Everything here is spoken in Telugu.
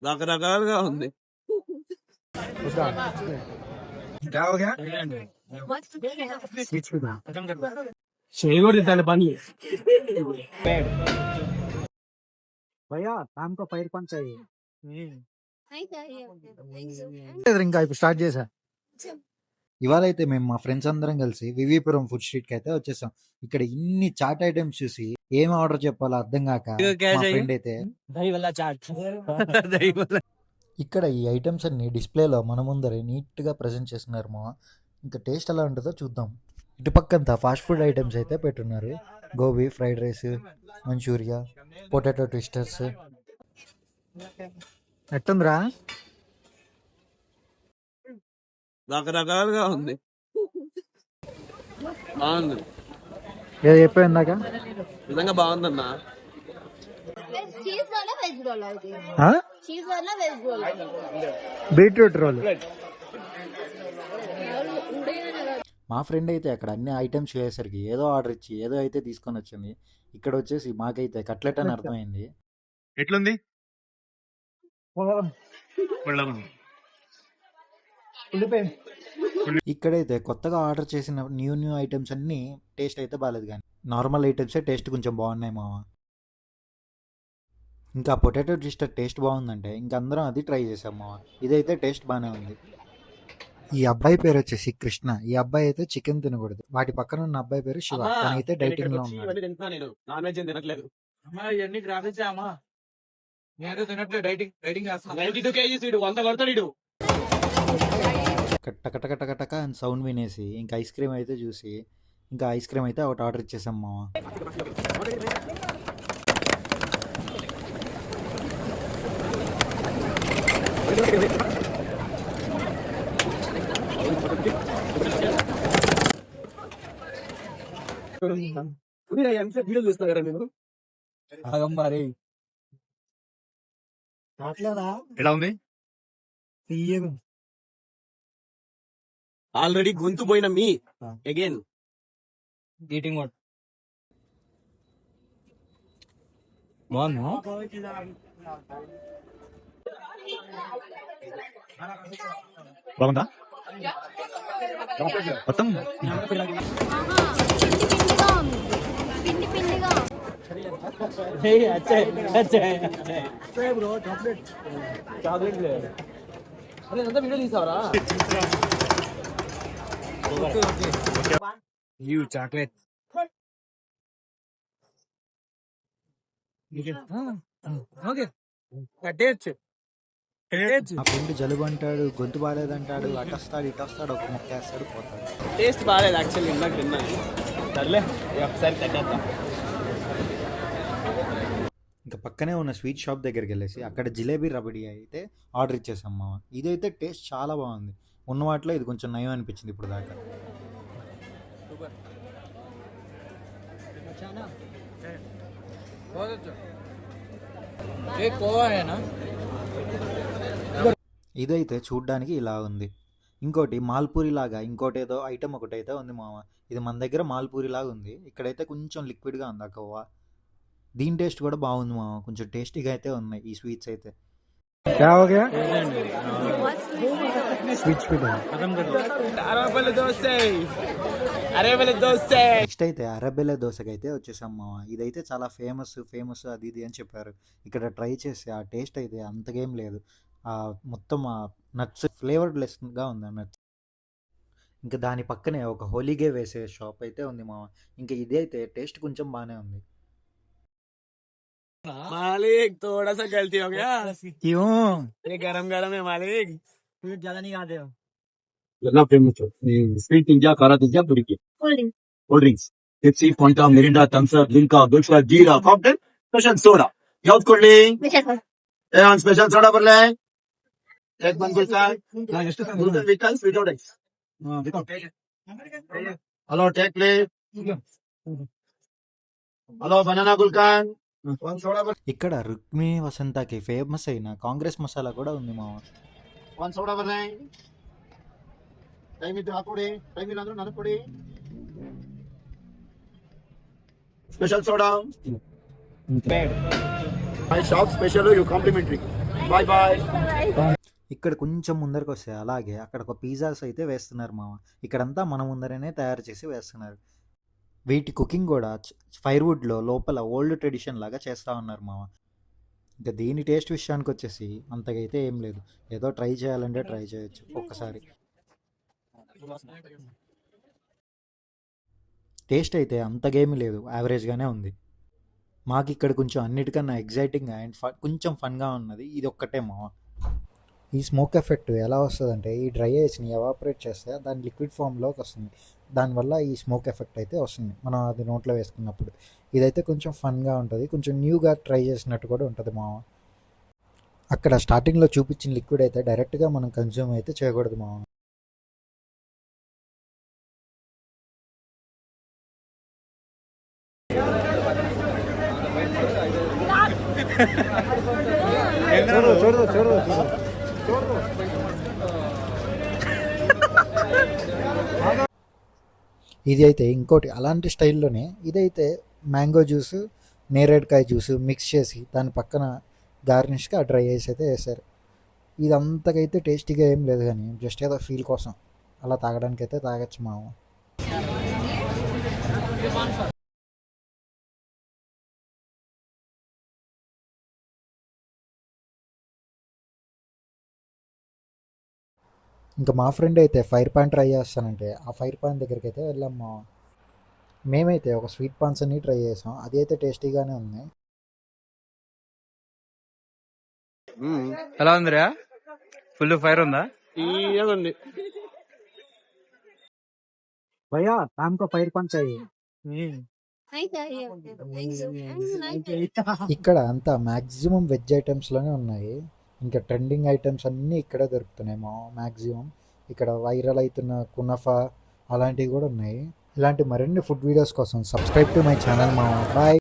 రకరకాలుగా ఉంది. చేయకూడదు దాని పని. भैया काम को पैर कौन चाहिए ఇంకా ఇప్పుడు స్టార్ట్ చేసా. ఇవాళ అయితే మేము మా ఫ్రెండ్స్ అందరం కలిసి వివిపురం ఫుడ్ స్ట్రీట్ కి అయితే వచ్చేసాం. ఇక్కడ ఇన్ని చాట్ ఐటమ్స్ చూసి ఏం ఆర్డర్ చెప్పాలో అర్థం కాక మా ఫ్రెండ్ అయితే ఇక్కడ ఈ ఐటమ్స్ అన్ని డిస్ప్లేలో మన ముందరే నీట్ గా ప్రెజెంట్ చేస్తున్నారు మా. ఇంకా టేస్ట్ ఎలా ఉంటుందో చూద్దాం. ఇటు పక్కంతా ఫాస్ట్ ఫుడ్ ఐటమ్స్ అయితే పెట్టున్నారు. Gobi, fried rice, Manchuria, potato twisters. ఎట్టుందిరా? రకరకాలుగా ఉంది. బాగుంది. ఏదో చెప్పావు ఇందాక. నిజంగా బాగుందన్నా. Beetroot roll. మా ఫ్రెండ్ అయితే అక్కడ అన్ని ఐటమ్స్ చేసేసరికి ఏదో ఆర్డర్ ఇచ్చి ఏదో అయితే తీసుకొని వచ్చింది. ఇక్కడ వచ్చేసి మాకైతే కట్లెట్ అని అర్థమైంది. ఎట్లుంది? ఇక్కడైతే కొత్తగా ఆర్డర్ చేసిన న్యూ ఐటమ్స్ అన్ని టేస్ట్ అయితే బాగాలేదు, కానీ నార్మల్ ఐటమ్సే టేస్ట్ కొంచెం బాగున్నాయి మామ. ఇంకా పొటాటో ట్విస్టర్ టేస్ట్ బాగుందంటే ఇంకా అందరం అది ట్రై చేసాం మామ. ఇదైతే టేస్ట్ బాగానే ఉంది. ఈ అబ్బాయి పేరు వచ్చేసి కృష్ణ. ఈ అబ్బాయి అయితే చికెన్ తినకూడదు. వాటి పక్కన ఉన్న అబ్బాయి పేరు శివ. తనైతే డైటింగ్ లో ఉన్నాడు. కట్టకటకటకటక అని సౌండ్ వినేసి ఇంకా ఐస్ క్రీమ్ అయితే చూసి ఇంకా ఐస్ క్రీమ్ అయితే ఒకటి ఆర్డర్ ఇచ్చేసాం మామ. వీడియో చూస్తారా నేను? ఎలా ఉంది? ఆల్రెడీ గొంతు పోయిన మీ అగైన్ ఈటింగ్ వాట్ బాగుందా? బాగుందా మొత్తం? వీడియో తీసావరా? చాక్లెట్ కట్టేయచ్చు. ఆ ఫ్రెండ్ జలుబు అంటాడు, గొంతు బాగాలేదంటాడు, అటొస్తాడు ఇటొస్తాడు, ఒక ముక్క వేస్తాడు, పోతాడు. టేస్ట్ బాగాలేదు యాక్చువల్లీ. ఇందాక తిన్నాను. సర్లే ఒకసారి కట్టేద్దాం. ఇంకా పక్కనే ఉన్న స్వీట్ షాప్ దగ్గరికి వెళ్ళేసి అక్కడ జిలేబీ రబడీ అయితే ఆర్డర్ ఇచ్చేసాం మామ. ఇదైతే టేస్ట్ చాలా బాగుంది. ఉన్న వాటిలో ఇది కొంచెం నయం అనిపించింది ఇప్పుడు దాకా. ఇదైతే చూడ్డానికి ఇలా ఉంది. ఇంకోటి మాల్పూరి లాగా ఇంకోటి ఏదో ఐటమ్ ఒకటైతే ఉంది మామ. ఇది మన దగ్గర మాల్పూరి లాగా ఉంది. ఇక్కడైతే కొంచెం లిక్విడ్గా ఉంది ఆ కోవా. దీని టేస్ట్ కూడా బాగుంది మామ. కొంచెం టేస్టీగా అయితే ఉన్నాయి ఈ స్వీట్స్ అయితే. నెక్స్ట్ అయితే అరబెల్ల దోశకి అయితే వచ్చేసాం మామ. ఇదైతే చాలా ఫేమస్ అది ఇది అని చెప్పారు. ఇక్కడ ట్రై చేసి ఆ టేస్ట్ అయితే అంతగేం లేదు. మొత్తం నట్స్ ఫ్లేవర్డ్ లెస్గా ఉంది ఆ నట్స్. ఇంకా దాని పక్కనే ఒక హోలీగే వేసే షాప్ అయితే ఉంది మామ. ఇంకా ఇదైతే టేస్ట్ కొంచెం బాగానే ఉంది. मालिक थोड़ा सा गलती हो गया. क्यों? ये गरम गरम है मालिक. स्वीट ज्यादा नहीं खाते हो? ಎಲ್ಲ ಫೇಮಸ್ ಸ್ವೀಟ್ ತಿಂದ್ಯಾ, ಖಾರ ತಿಂದ್ಯಾ, ತುರಿಕೆ cold drinks, Pepsi, Fanta, Mirinda, Thums Up, Limca, ದುಲ್ಫಾ, ಜೀರಾ, ಕಾಕ್ಟೇಲ್, ಸ್ಪೆಷಲ್ ಸೋಡಾ. ಯಾವ್ದು ಕೊಡ್ಲಿ? ಒಂದು ಸ್ಪೆಷಲ್ ಸೋಡಾ ಬರ್ಲೆ? ಎಷ್ಟು ವಿಕಲ್ಸ್ ವಿತೌಟ್ ಎಕ್ಸ್. Hello, take plate. Hello, banana gulkan. One soda. ఇక్కడ రుక్మిణి వసంతకి ఫేమస్ అయిన కాంగ్రెస్ మసాలా కూడా ఉంది మామ. One soda banana. Time it hakodi. Time it andro nanakodi. Special soda. My shop special, you complimentary. Bye bye. ఇక్కడ కొంచెం ముందరకు వస్తే అలాగే అక్కడ ఒక పిజ్జాస్ అయితే వేస్తున్నారు మామ. ఇక్కడంతా మన ముందరనే తయారు చేసి వేస్తున్నారు. వీటి కుకింగ్ కూడా ఫైర్వుడ్లో లోపల ఓల్డ్ ట్రెడిషన్ లాగా చేస్తూ ఉన్నారు మామ. ఇంకా దీని టేస్ట్ విషయానికి వచ్చేసి అంతగా అయితే ఏం లేదు, ఏదో ట్రై చేయాలంటే ట్రై చేయొచ్చు ఒక్కసారి. టేస్ట్ అయితే అంతగేమీ లేదు, యావరేజ్గానే ఉంది. మాకు ఇక్కడ కొంచెం అన్నిటికన్నా ఎగ్జైటింగ్ అండ్ కొంచెం ఫన్గా ఉన్నది ఇది ఒక్కటే మామ. ఈ స్మోక్ ఎఫెక్ట్ ఎలా వస్తుందంటే ఈ డ్రై ఐస్ని ఎవాపరేట్ చేస్తే దాని లిక్విడ్ ఫామ్లోకి వస్తుంది. దానివల్ల ఈ స్మోక్ ఎఫెక్ట్ అయితే వస్తుంది మనం అది నోట్లో వేసుకున్నప్పుడు. ఇదైతే కొంచెం ఫన్గా ఉంటుంది, కొంచెం న్యూగా ట్రై చేసినట్టు కూడా ఉంటుంది మామ. అక్కడ స్టార్టింగ్లో చూపించిన లిక్విడ్ అయితే డైరెక్ట్గా మనం కన్జ్యూమ్ అయితే చేయకూడదు మామ. ఇది అయితే ఇంకోటి అలాంటి స్టైల్లోనే ఇదైతే మ్యాంగో జ్యూస్ నేరేడుకాయ జ్యూస్ మిక్స్ చేసి దాని పక్కన గార్నిష్గా డ్రై ఐస్ అయితే వేసారు. ఇది అంతకైతే టేస్టీగా ఏం లేదు, కానీ జస్ట్ ఏదో ఫీల్ కోసం అలా తాగడానికి అయితే తాగొచ్చు మామ. ఇంకా మా ఫ్రెండ్ అయితే ఫైర్ పాన్ ట్రై చేస్తానంటే ఆ ఫైర్ పాన్ దగ్గరికి అయితే వెళ్ళాం మామ. మేమైతే ఒక స్వీట్ పాన్స్ అన్ని ట్రై చేసాం, అది అయితే టేస్టీగానే ఉంది. ఎలా ఉందిరా? ఫుల్ ఫైర్ ఉందా? ఏదండి భయ్యా ఆమెకు ఫైర్ పాన్ चाहिए. ఇక్కడ అంతా మ్యాక్సిమం వెజ్ ఐటమ్స్లోనే ఉన్నాయి. ఇంకా ట్రెండింగ్ ఐటమ్స్ అన్నీ ఇక్కడే దొరుకుతున్నాయి మా మ్యాక్సిమం. ఇక్కడ వైరల్ అవుతున్న కునఫా అలాంటివి కూడా ఉన్నాయి. ఇలాంటి మరిన్ని ఫుడ్ వీడియోస్ కోసం సబ్స్క్రైబ్ టు మై ఛానల్ మా. బాయ్.